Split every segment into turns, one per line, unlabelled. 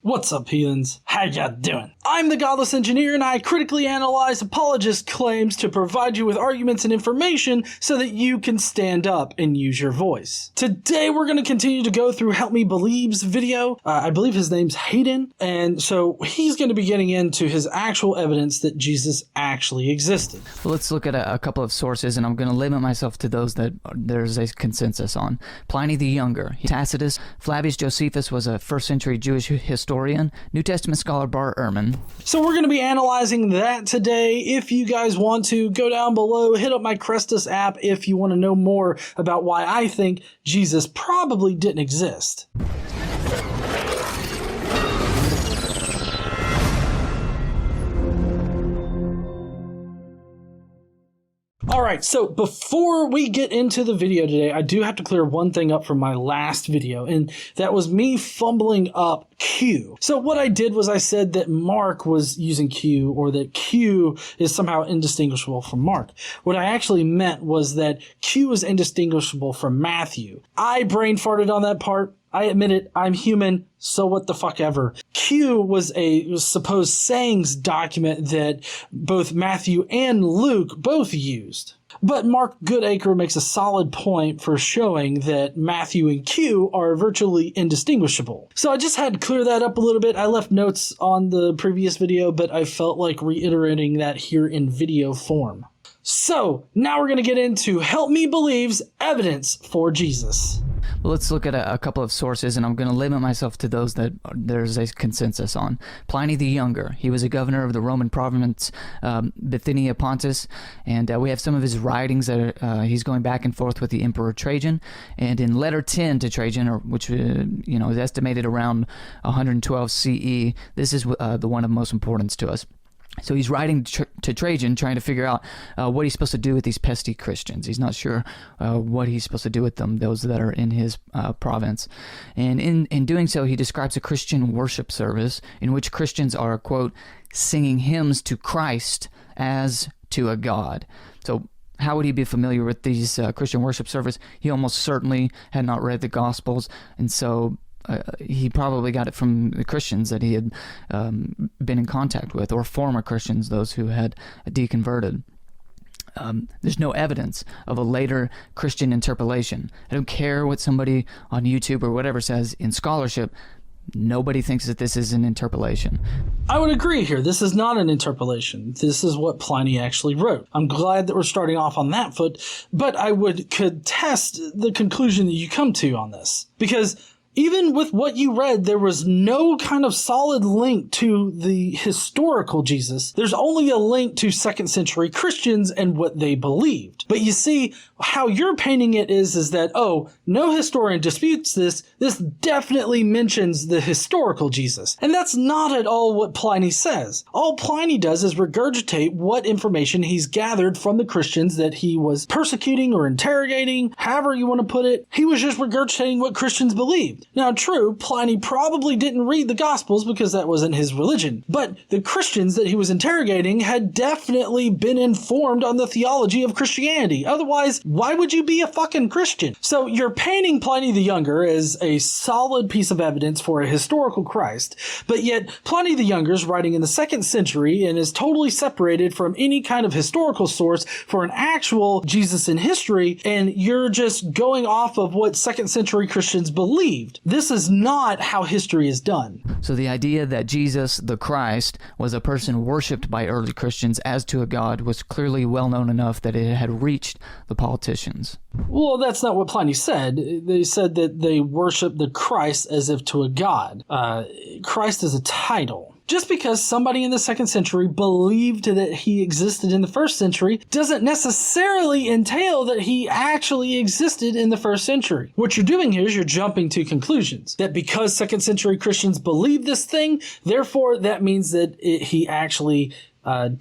What's up, heathens? How ya doing? I'm the Godless engineer, and I critically analyze apologist claims to provide you with arguments and information so that you can stand up and use your voice. Today we're going to continue to go through Help Me Believe's video. I believe his name's Hayden, and so he's going to be getting into his actual evidence that Jesus actually existed.
Well, let's look at a couple of sources, and I'm going to limit myself to those that there's a consensus on. Pliny the Younger, Tacitus, Flavius Josephus was a first century Jewish historian, New Testament scholar Bart Ehrman.
So we're going to be analyzing that today. If you guys want to, go down below, hit up my Crestus app if you want to know more about why I think Jesus probably didn't exist. Alright, so before we get into the video today, I do have to clear one thing up from my last video, and that was me fumbling up Q. So what I did was I said that Mark was using Q, or that Q is somehow indistinguishable from Mark. What I actually meant was that Q is indistinguishable from Matthew. I brain farted on that part. I admit it, I'm human, so what the fuck ever. Q was a supposed sayings document that both Matthew and Luke both used. But Mark Goodacre makes a solid point for showing that Matthew and Q are virtually indistinguishable. So I just had to clear that up a little bit. I left notes on the previous video, but I felt like reiterating that here in video form. So now we're going to get into Help Me Believe's evidence for Jesus.
Well, let's look at a couple of sources, and I'm going to limit myself to those that there's a consensus on. Pliny the Younger, he was a governor of the Roman province Bithynia Pontus, and we have some of his writings that he's going back and forth with the Emperor Trajan. And in letter 10 to Trajan, which is estimated around 112 CE, this is the one of most importance to us. So he's writing to Trajan, trying to figure out what he's supposed to do with these pesky Christians. He's not sure what he's supposed to do with them, those that are in his province. And in doing so, he describes a Christian worship service in which Christians are, quote, singing hymns to Christ as to a God. So how would he be familiar with these Christian worship service? He almost certainly had not read the Gospels, and so he probably got it from the Christians that he had been in contact with, or former Christians, those who had deconverted. There's no evidence of a later Christian interpolation. I don't care what somebody on YouTube or whatever says in scholarship. Nobody thinks that this is an interpolation.
I would agree here. This is not an interpolation. This is what Pliny actually wrote. I'm glad that we're starting off on that foot, but I would contest the conclusion that you come to on this. Because even with what you read, there was no kind of solid link to the historical Jesus. There's only a link to second century Christians and what they believed. But you see, how you're painting it is that, oh, no historian disputes this. This definitely mentions the historical Jesus. And that's not at all what Pliny says. All Pliny does is regurgitate what information he's gathered from the Christians that he was persecuting or interrogating, however you want to put it. He was just regurgitating what Christians believed. Now, true, Pliny probably didn't read the Gospels because that wasn't his religion, but the Christians that he was interrogating had definitely been informed on the theology of Christianity. Otherwise, why would you be a fucking Christian? So you're painting Pliny the Younger as a solid piece of evidence for a historical Christ, but yet Pliny the Younger is writing in the 2nd century and is totally separated from any kind of historical source for an actual Jesus in history, and you're just going off of what 2nd century Christians believed. This is not how history is done.
So the idea that Jesus, the Christ, was a person worshipped by early Christians as to a God was clearly well known enough that it had reached the politicians.
Well, that's not what Pliny said. They said that they worship the Christ as if to a God. Christ is a title. Just because somebody in the 2nd century believed that he existed in the 1st century doesn't necessarily entail that he actually existed in the 1st century. What you're doing here is you're jumping to conclusions. That because 2nd century Christians believe this thing, therefore that means that he actually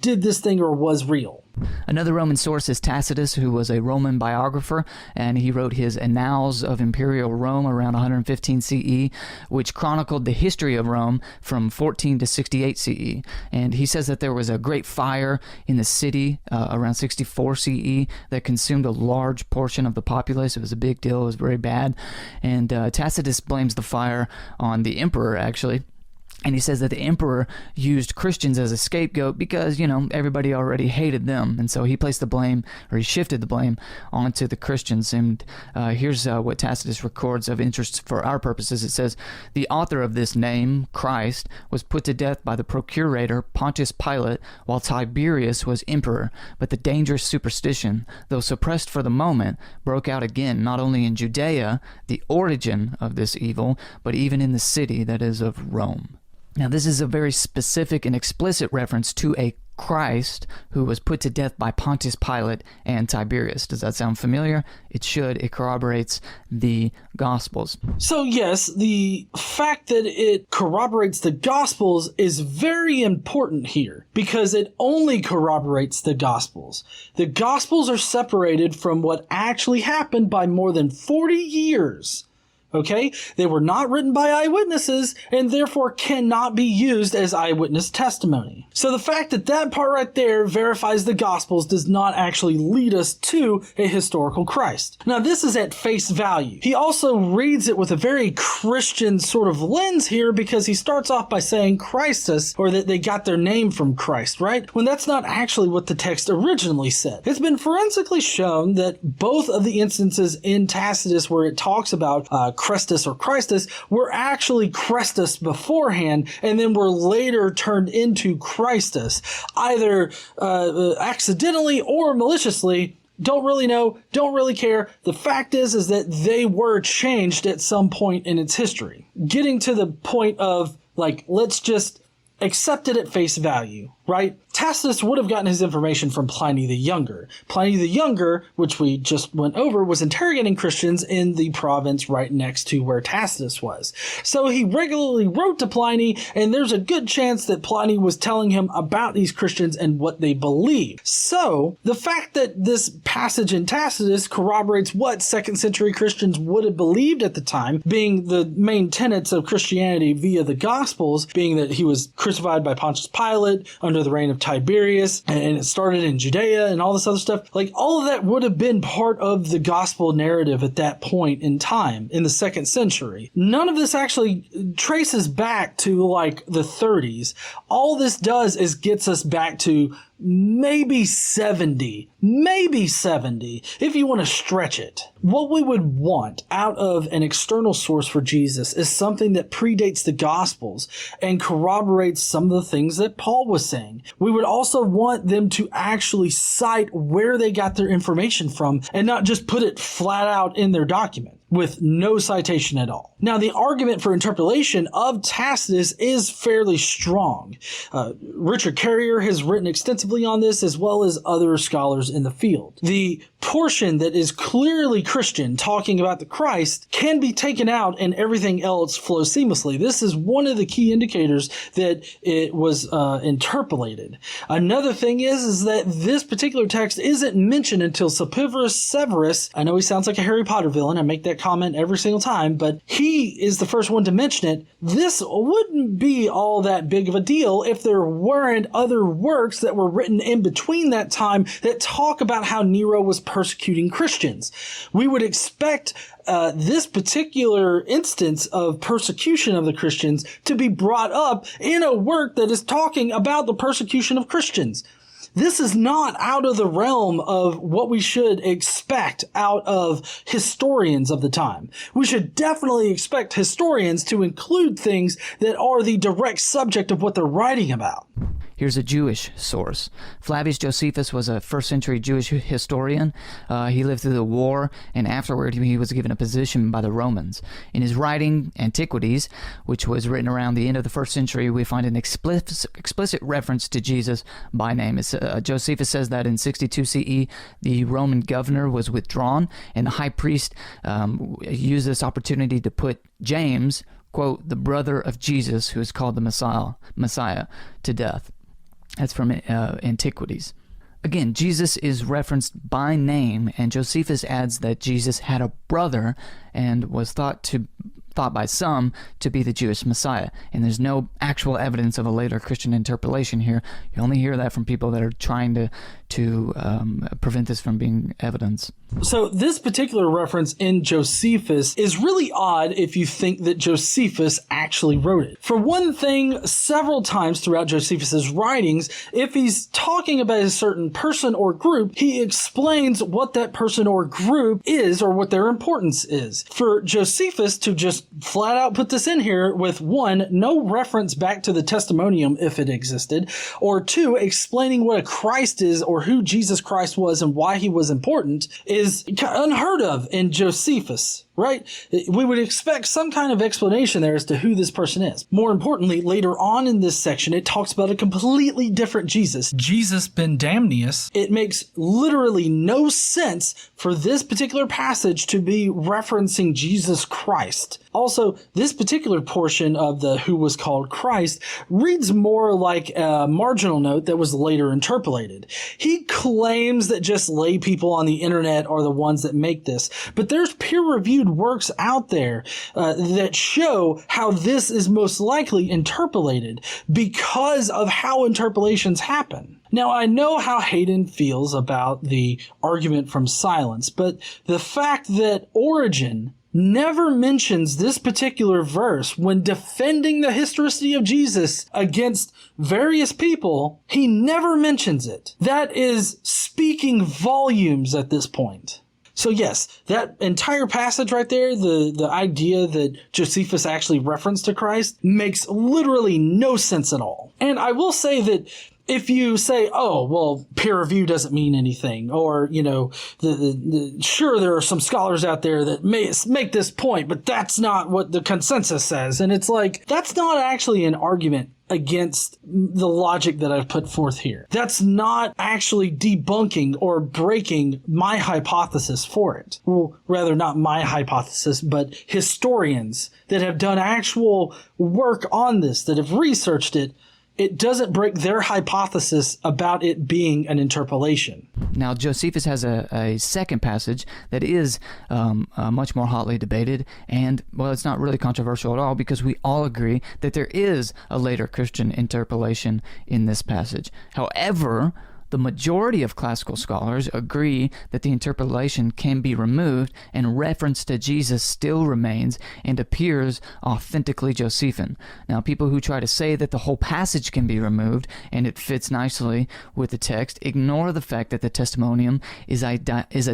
did this thing or was real.
Another Roman source is Tacitus, who was a Roman biographer, and he wrote his Annals of Imperial Rome around 115 CE, which chronicled the history of Rome from 14 to 68 CE. And he says that there was a great fire in the city around 64 CE that consumed a large portion of the populace. It was a big deal. It was very bad. And Tacitus blames the fire on the emperor, actually. And he says that the emperor used Christians as a scapegoat because, everybody already hated them. And so he placed the blame, or he shifted the blame onto the Christians. And here's what Tacitus records of interest for our purposes. It says, the author of this name, Christ, was put to death by the procurator Pontius Pilate while Tiberius was emperor. But the dangerous superstition, though suppressed for the moment, broke out again, not only in Judea, the origin of this evil, but even in the city that is of Rome. Now, this is a very specific and explicit reference to a Christ who was put to death by Pontius Pilate and Tiberius. Does that sound familiar? It should. It corroborates the Gospels.
So yes, the fact that it corroborates the Gospels is very important here because it only corroborates the Gospels. The Gospels are separated from what actually happened by more than 40 years. Okay? They were not written by eyewitnesses and therefore cannot be used as eyewitness testimony. So the fact that that part right there verifies the Gospels does not actually lead us to a historical Christ. Now, this is at face value. He also reads it with a very Christian sort of lens here because he starts off by saying Christus, or that they got their name from Christ, right? When that's not actually what the text originally said. It's been forensically shown that both of the instances in Tacitus where it talks about Crestus or Christus were actually Crestus beforehand and then were later turned into Christus, either accidentally or maliciously. Don't really know, don't really care. The fact is that they were changed at some point in its history. Getting to the point of, let's just accept it at face value, right? Tacitus would have gotten his information from Pliny the Younger. Pliny the Younger, which we just went over, was interrogating Christians in the province right next to where Tacitus was. So he regularly wrote to Pliny, and there's a good chance that Pliny was telling him about these Christians and what they believe. So the fact that this passage in Tacitus corroborates what 2nd century Christians would have believed at the time, being the main tenets of Christianity via the Gospels, being that he was crucified by Pontius Pilate under the reign of Tiberius, and it started in Judea and all this other stuff. All of that would have been part of the gospel narrative at that point in time in the 2nd century. None of this actually traces back to the 30s. All this does is gets us back to maybe 70, if you want to stretch it. What we would want out of an external source for Jesus is something that predates the Gospels and corroborates some of the things that Paul was saying. We would also want them to actually cite where they got their information from and not just put it flat out in their document with no citation at all. Now, the argument for interpolation of Tacitus is fairly strong. Richard Carrier has written extensively on this, as well as other scholars in the field. The portion that is clearly Christian, talking about the Christ, can be taken out and everything else flows seamlessly. This is one of the key indicators that it was interpolated. Another thing is that this particular text isn't mentioned until Sulpicius Severus. I know he sounds like a Harry Potter villain. I make that comment every single time, but he is the first one to mention it. This wouldn't be all that big of a deal if there weren't other works that were written in between that time that talk about how Nero was persecuting Christians. We would expect this particular instance of persecution of the Christians to be brought up in a work that is talking about the persecution of Christians. This is not out of the realm of what we should expect out of historians of the time. We should definitely expect historians to include things that are the direct subject of what they're writing about.
Here's a Jewish source. Flavius Josephus was a 1st century Jewish historian. He lived through the war, and afterward he was given a position by the Romans. In his writing, Antiquities, which was written around the end of the 1st century, we find an explicit reference to Jesus by name. Josephus says that in 62 CE, the Roman governor was withdrawn, and the high priest used this opportunity to put James, quote, the brother of Jesus, who is called the Messiah, to death. That's from Antiquities. Again, Jesus is referenced by name, and Josephus adds that Jesus had a brother and was thought thought by some to be the Jewish Messiah. And there's no actual evidence of a later Christian interpolation here. You only hear that from people that are trying to prevent this from being evidence.
So this particular reference in Josephus is really odd if you think that Josephus actually wrote it. For one thing, several times throughout Josephus's writings, if he's talking about a certain person or group, he explains what that person or group is or what their importance is. For Josephus to just flat out put this in here with, one, no reference back to the Testimonium if it existed, or two, explaining what a Christ is or who Jesus Christ was and why he was important, is unheard of in Josephus, right? We would expect some kind of explanation there as to who this person is. More importantly, later on in this section, it talks about a completely different Jesus, Jesus ben Damnius. It makes literally no sense for this particular passage to be referencing Jesus Christ. Also, this particular portion of the who was called Christ reads more like a marginal note that was later interpolated. He claims that just lay people on the internet are the ones that make this, but there's peer-reviewed works out there that show how this is most likely interpolated because of how interpolations happen. Now, I know how Hayden feels about the argument from silence, but the fact that Origen never mentions this particular verse when defending the historicity of Jesus against various people, he never mentions it. That is speaking volumes at this point. So yes, that entire passage right there, the idea that Josephus actually referenced to Christ, makes literally no sense at all. And I will say that if you say, oh, well, peer review doesn't mean anything, or, you know, sure, there are some scholars out there that may make this point, but that's not what the consensus says. And it's like, that's not actually an argument against the logic that I've put forth here. That's not actually debunking or breaking my hypothesis for it. Well, rather not my hypothesis, but historians that have done actual work on this, that have researched it. It doesn't break their hypothesis about it being an interpolation.
Now, Josephus has a second passage that is much more hotly debated, and, well, it's not really controversial at all because we all agree that there is a later Christian interpolation in this passage. However, the majority of classical scholars agree that the interpolation can be removed and reference to Jesus still remains and appears authentically Josephine. Now, people who try to say that the whole passage can be removed and it fits nicely with the text ignore the fact that the Testimonium is a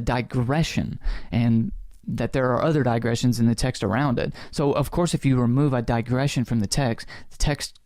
digression, and that there are other digressions in the text around it. So, of course, if you remove a digression from the text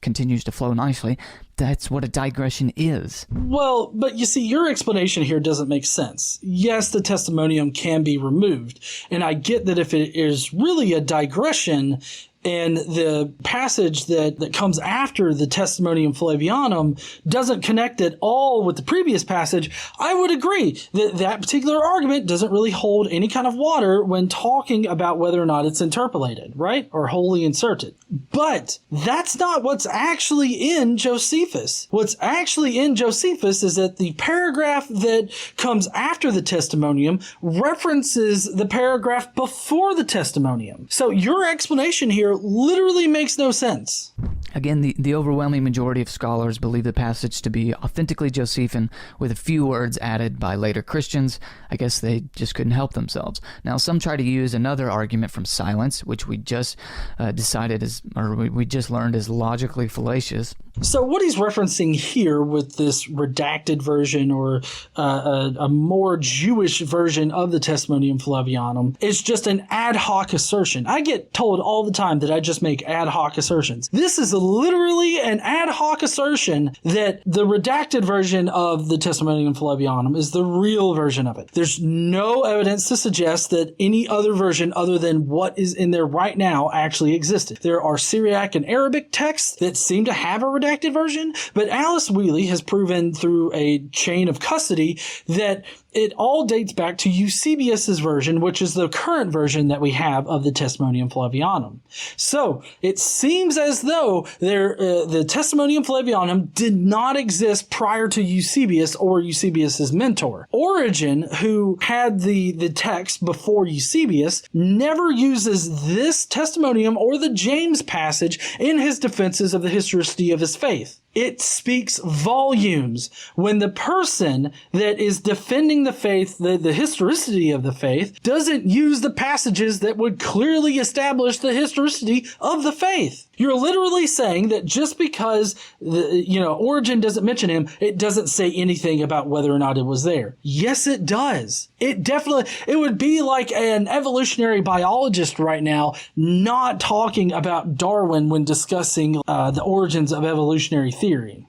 continues to flow nicely. That's what a digression is. Well,
but you see, your explanation here doesn't make sense. Yes, the Testimonium can be removed, and I get that if it is really a digression, and the passage that comes after the Testimonium Flavianum doesn't connect at all with the previous passage, I would agree that that particular argument doesn't really hold any kind of water when talking about whether or not it's interpolated, right? Or wholly inserted. But that's not what's actually in Josephus. What's actually in Josephus is that the paragraph that comes after the Testimonium references the paragraph before the Testimonium. So your explanation here literally makes no sense.
Again, the overwhelming majority of scholars believe the passage to be authentically Josephine with a few words added by later Christians. I guess they just couldn't help themselves. Now, some try to use another argument from silence, which we just we just learned is logically fallacious.
So what he's referencing here with this redacted version or a more Jewish version of the Testimonium Flavianum is just an ad hoc assertion. I get told all the time that I just make ad hoc assertions. This is literally an ad hoc assertion that the redacted version of the Testimonium Flavianum is the real version of it. There's no evidence to suggest that any other version other than what is in there right now actually existed. There are Syriac and Arabic texts that seem to have a redacted version, but Alice Wheatley has proven through a chain of custody that It all dates back to Eusebius's version, which is the current version that we have of the Testimonium Flavianum. So it seems as though the Testimonium Flavianum did not exist prior to Eusebius or Eusebius's mentor. Origen, who had the text before Eusebius, never uses this Testimonium or the James passage in his defenses of the historicity of his faith. It speaks volumes when the person that is defending the faith, the historicity of the faith, doesn't use the passages that would clearly establish the historicity of the faith. You're literally saying that just because Origen doesn't mention him, it doesn't say anything about whether or not it was there. Yes, it does. It would be like an evolutionary biologist right now not talking about Darwin when discussing the origins of evolutionary theory.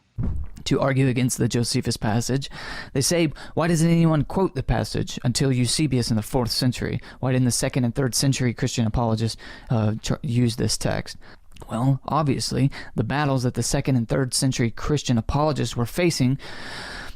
To argue against the Josephus passage, they say, why doesn't anyone quote the passage until Eusebius in the 4th century? Why didn't the 2nd and 3rd century Christian apologists use this text? Well, obviously, the battles that the 2nd and 3rd century Christian apologists were facing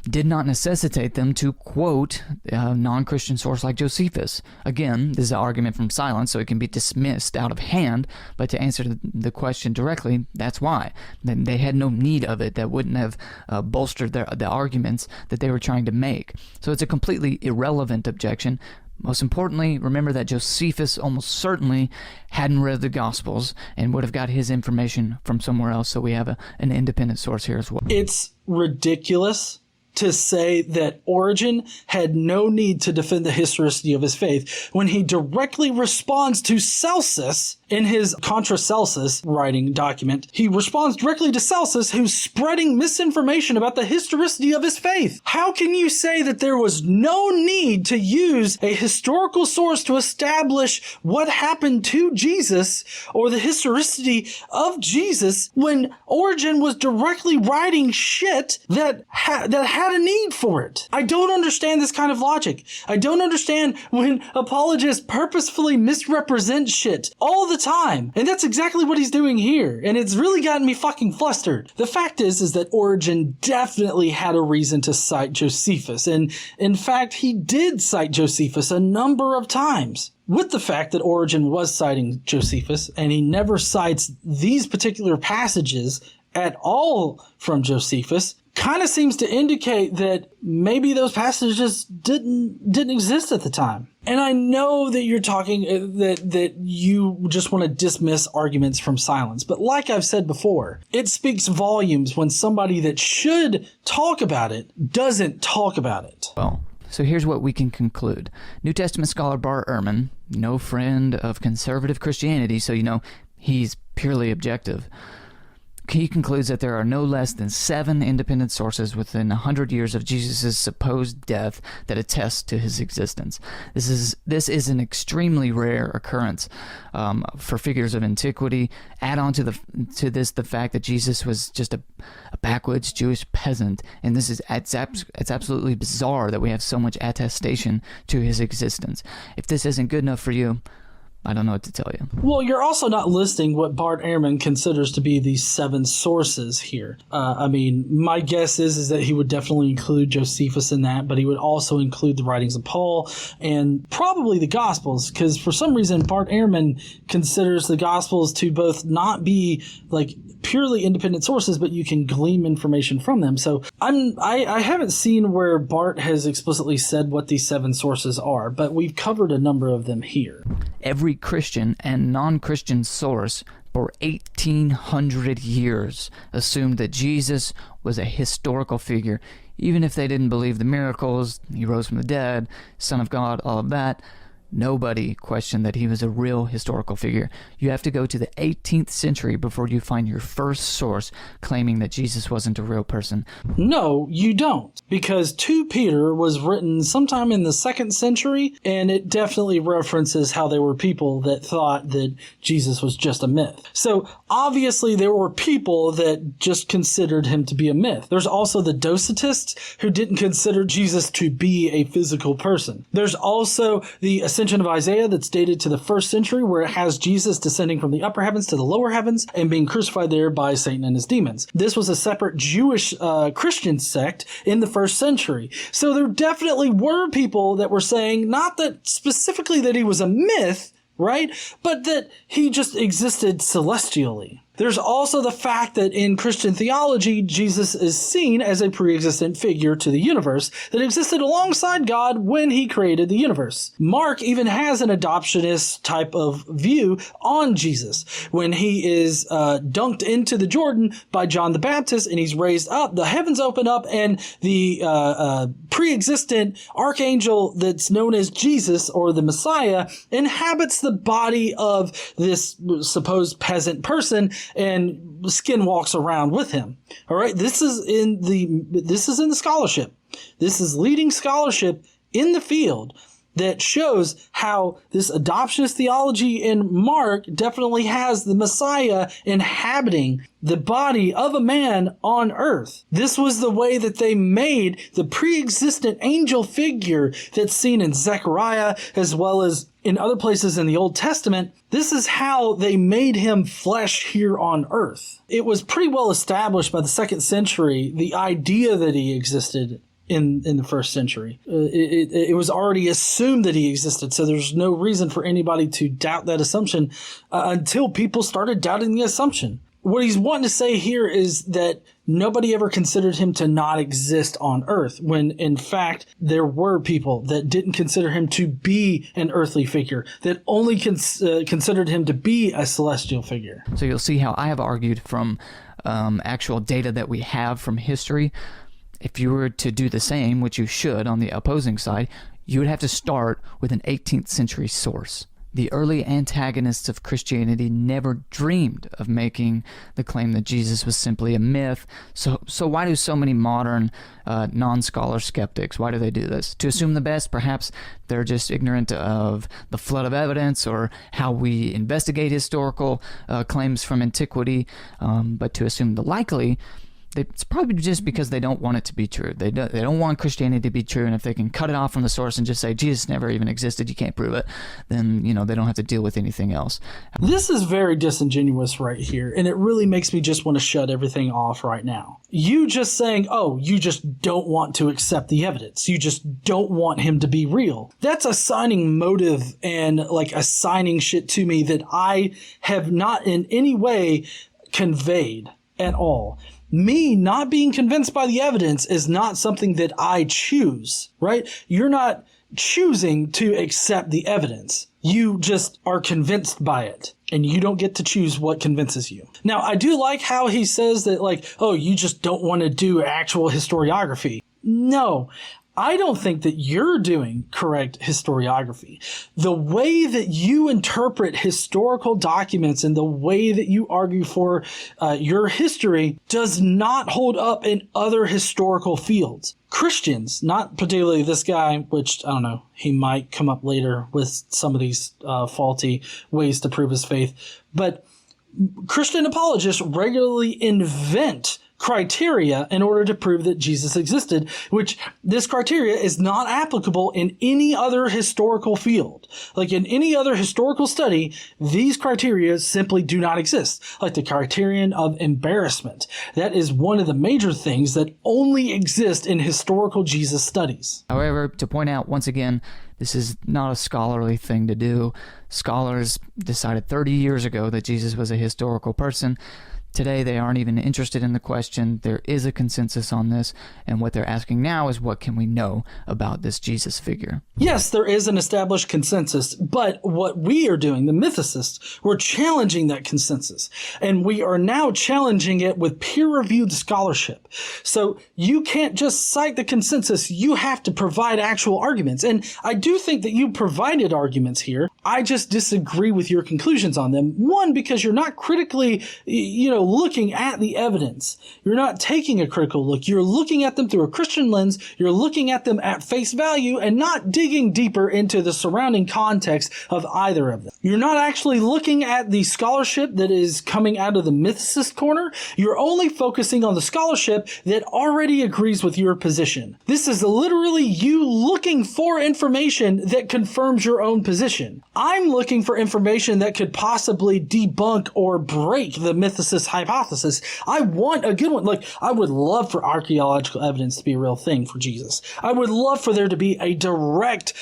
did not necessitate them to quote a non-Christian source like Josephus. Again, this is an argument from silence, so it can be dismissed out of hand, but to answer the question directly, that's why. Then they had no need of it. That wouldn't have bolstered the arguments that they were trying to make. So it's a completely irrelevant objection. Most importantly, remember that Josephus almost certainly hadn't read the Gospels and would have got his information from somewhere else, so we have an independent source here as well.
It's ridiculous to say that Origen had no need to defend the historicity of his faith when he directly responds to Celsus in his Contra Celsus writing document. He responds directly to Celsus, who's spreading misinformation about the historicity of his faith. How can you say that there was no need to use a historical source to establish what happened to Jesus or the historicity of Jesus when Origen was directly writing shit that had a need for it? I don't understand this kind of logic. I don't understand when apologists purposefully misrepresent shit all the time. And that's exactly what he's doing here. And it's really gotten me fucking flustered. The fact is that Origen definitely had a reason to cite Josephus. And in fact, he did cite Josephus a number of times. With the fact that Origen was citing Josephus and he never cites these particular passages at all from Josephus, kind of seems to indicate that maybe those passages didn't exist at the time. And I know that you're talking that you just want to dismiss arguments from silence. But like I've said before, it speaks volumes when somebody that should talk about it doesn't talk about it.
Well, so here's what we can conclude. New Testament scholar Bart Ehrman, no friend of conservative Christianity, so he's purely objective. He concludes that there are no less than 7 independent sources within 100 years of Jesus' supposed death that attest to his existence. This is an extremely rare occurrence for figures of antiquity. Add on to this the fact that Jesus was just a backwoods Jewish peasant, and it's absolutely bizarre that we have so much attestation to his existence. If this isn't good enough for you, I don't know what to tell you.
Well, you're also not listing what Bart Ehrman considers to be these 7 sources here. My guess is that he would definitely include Josephus in that, but he would also include the writings of Paul and probably the Gospels, because for some reason Bart Ehrman considers the Gospels to both not be like purely independent sources, but you can glean information from them. So I haven't seen where Bart has explicitly said what these 7 sources are, but we've covered a number of them here.
Every Christian and non-Christian source for 1,800 years assumed that Jesus was a historical figure, even if they didn't believe the miracles, he rose from the dead, Son of God, all of that. Nobody questioned that he was a real historical figure. You have to go to the 18th century before you find your first source claiming that Jesus wasn't a real person.
No, you don't. Because 2 Peter was written sometime in the 2nd century, and it definitely references how there were people that thought that Jesus was just a myth. So obviously there were people that just considered him to be a myth. There's also the Docetists who didn't consider Jesus to be a physical person. There's also the Ascension of Isaiah that's dated to the 1st century, where it has Jesus descending from the upper heavens to the lower heavens and being crucified there by Satan and his demons. This was a separate Jewish Christian sect in the 1st first century. So there definitely were people that were saying, not that specifically that he was a myth, right? But that he just existed celestially. There's also the fact that in Christian theology, Jesus is seen as a pre-existent figure to the universe that existed alongside God when he created the universe. Mark even has an adoptionist type of view on Jesus. When he is dunked into the Jordan by John the Baptist and he's raised up, the heavens open up and the pre-existent archangel that's known as Jesus or the Messiah inhabits the body of this supposed peasant person, and skin walks around with him. All right. This is in the scholarship. This is leading scholarship in the field that shows how this adoptionist theology in Mark definitely has the Messiah inhabiting the body of a man on earth. This was the way that they made the pre-existent angel figure that's seen in Zechariah as well as in other places in the Old Testament. This is how they made him flesh here on earth. It was pretty well established by the 2nd century, the idea that he existed in the 1st century. It was already assumed that he existed, so there's no reason for anybody to doubt that assumption until people started doubting the assumption. What he's wanting to say here is that nobody ever considered him to not exist on earth, when in fact there were people that didn't consider him to be an earthly figure, that only considered him to be a celestial figure.
So you'll see how I have argued from actual data that we have from history. If you were to do the same, which you should on the opposing side, you would have to start with an 18th century source. The early antagonists of Christianity never dreamed of making the claim that Jesus was simply a myth. So why do so many modern non-scholar skeptics, why do they do this? To assume the best? Perhaps they're just ignorant of the flood of evidence or how we investigate historical claims from antiquity. But to assume the likely, it's probably just because they don't want it to be true. They don't want Christianity to be true, and if they can cut it off from the source and just say Jesus never even existed, you can't prove it, then they don't have to deal with anything else.
This is very disingenuous right here, and it really makes me just want to shut everything off right now. You just saying, oh, you just don't want to accept the evidence. You just don't want him to be real. That's assigning motive and assigning shit to me that I have not in any way conveyed at all. Me not being convinced by the evidence is not something that I choose, right? You're not choosing to accept the evidence. You just are convinced by it, and you don't get to choose what convinces you. Now, I do like how he says that, oh, you just don't want to do actual historiography. No, I don't think that you're doing correct historiography. The way that you interpret historical documents and the way that you argue for your history does not hold up in other historical fields. Christians, not particularly this guy, which, I don't know, he might come up later with some of these faulty ways to prove his faith, but Christian apologists regularly invent criteria in order to prove that Jesus existed, which this criteria is not applicable in any other historical field. Like in any other historical study, these criteria simply do not exist. Like the criterion of embarrassment. That is one of the major things that only exist in historical Jesus studies.
However, to point out once again, this is not a scholarly thing to do. Scholars decided 30 years ago that Jesus was a historical person. Today, they aren't even interested in the question. There is a consensus on this, and what they're asking now is what can we know about this Jesus figure?
Yes, there is an established consensus, but what we are doing, the mythicists, we're challenging that consensus, and we are now challenging it with peer-reviewed scholarship. So you can't just cite the consensus, you have to provide actual arguments, and I do think that you provided arguments here. I just disagree with your conclusions on them. One, because you're not critically, looking at the evidence. You're not taking a critical look. You're looking at them through a Christian lens. You're looking at them at face value and not digging deeper into the surrounding context of either of them. You're not actually looking at the scholarship that is coming out of the mythicist corner. You're only focusing on the scholarship that already agrees with your position. This is literally you looking for information that confirms your own position. I'm looking for information that could possibly debunk or break the mythicist hypothesis. I want a good one. Like, I would love for archaeological evidence to be a real thing for Jesus. I would love for there to be a direct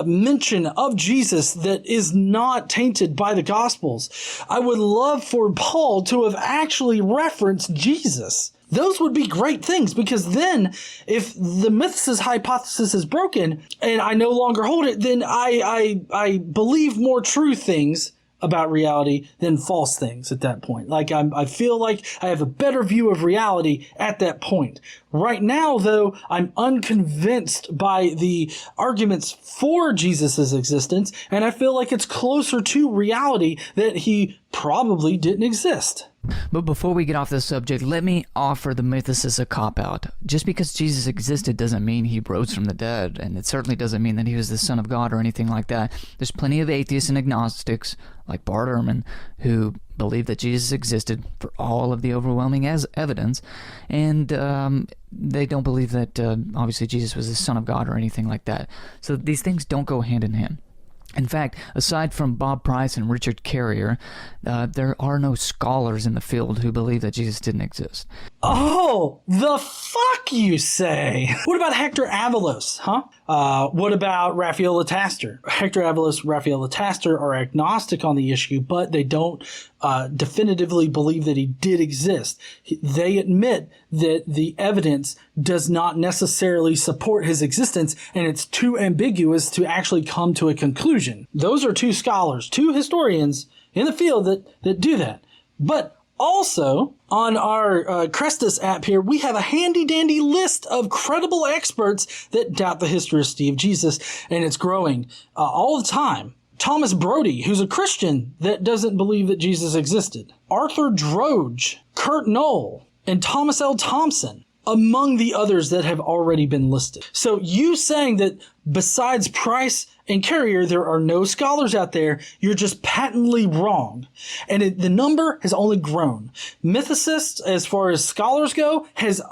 mention of Jesus that is not tainted by the Gospels. I would love for Paul to have actually referenced Jesus. Those would be great things, because then if the mythicist hypothesis is broken and I no longer hold it, then I believe more true things about reality than false things at that point. Like, I feel like I have a better view of reality at that point. Right now, though, I'm unconvinced by the arguments for Jesus' existence, and I feel like it's closer to reality that he probably didn't exist.
But before we get off this subject, let me offer the mythicist a cop-out. Just because Jesus existed doesn't mean he rose from the dead, and it certainly doesn't mean that he was the Son of God or anything like that. There's plenty of atheists and agnostics, like Bart Ehrman, who believe that Jesus existed for all of the overwhelming evidence, and they don't believe that, obviously, Jesus was the Son of God or anything like that. So these things don't go hand in hand. In fact, aside from Bob Price and Richard Carrier, there are no scholars in the field who believe that Jesus didn't exist.
Oh, the fuck you say? What about Hector Avalos, huh? What about Raphael Lataster? Hector Avalos and Raphael Lataster are agnostic on the issue, but they don't definitively believe that he did exist. They admit that the evidence does not necessarily support his existence, and it's too ambiguous to actually come to a conclusion. Those are two scholars, two historians in the field that do that. But also, on our Crestus app here, we have a handy-dandy list of credible experts that doubt the historicity of Jesus, and it's growing all the time. Thomas Brody, who's a Christian that doesn't believe that Jesus existed. Arthur Droge, Kurt Knoll, and Thomas L. Thompson, among the others that have already been listed. So you saying that besides Price and Carrier, there are no scholars out there, you're just patently wrong. And the number has only grown. Mythicists, as far as scholars go, has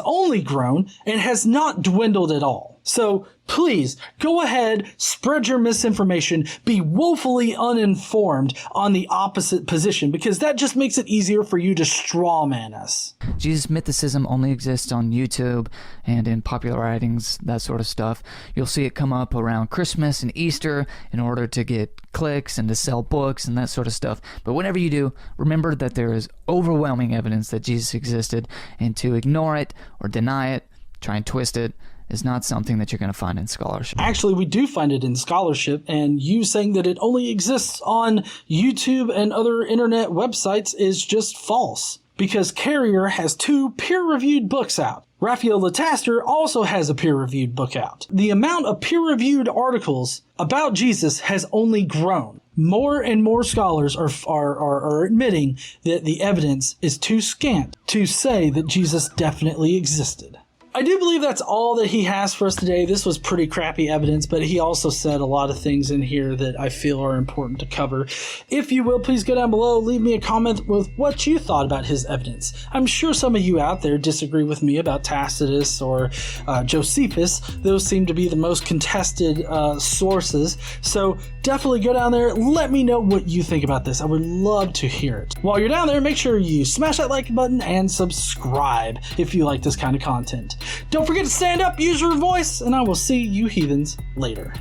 only grown and has not dwindled at all. So please go ahead, spread your misinformation, be woefully uninformed on the opposite position, because that just makes it easier for you to strawman us.
Jesus mythicism only exists on YouTube and in popular writings, that sort of stuff. You'll see it come up around Christmas and Easter in order to get clicks and to sell books and that sort of stuff. But whenever you do, remember that there is overwhelming evidence that Jesus existed, and to ignore it or deny it, try and twist it, is not something that you're going to find in scholarship.
Actually, we do find it in scholarship, and you saying that it only exists on YouTube and other internet websites is just false, because Carrier has 2 peer-reviewed books out. Raphael Lataster also has a peer-reviewed book out. The amount of peer-reviewed articles about Jesus has only grown. More and more scholars are admitting that the evidence is too scant to say that Jesus definitely existed. I do believe that's all that he has for us today. This was pretty crappy evidence, but he also said a lot of things in here that I feel are important to cover. If you will, please go down below, leave me a comment with what you thought about his evidence. I'm sure some of you out there disagree with me about Tacitus or Josephus. Those seem to be the most contested sources. So definitely go down there. Let me know what you think about this. I would love to hear it. While you're down there, make sure you smash that like button and subscribe if you like this kind of content. Don't forget to stand up, use your voice, and I will see you heathens later.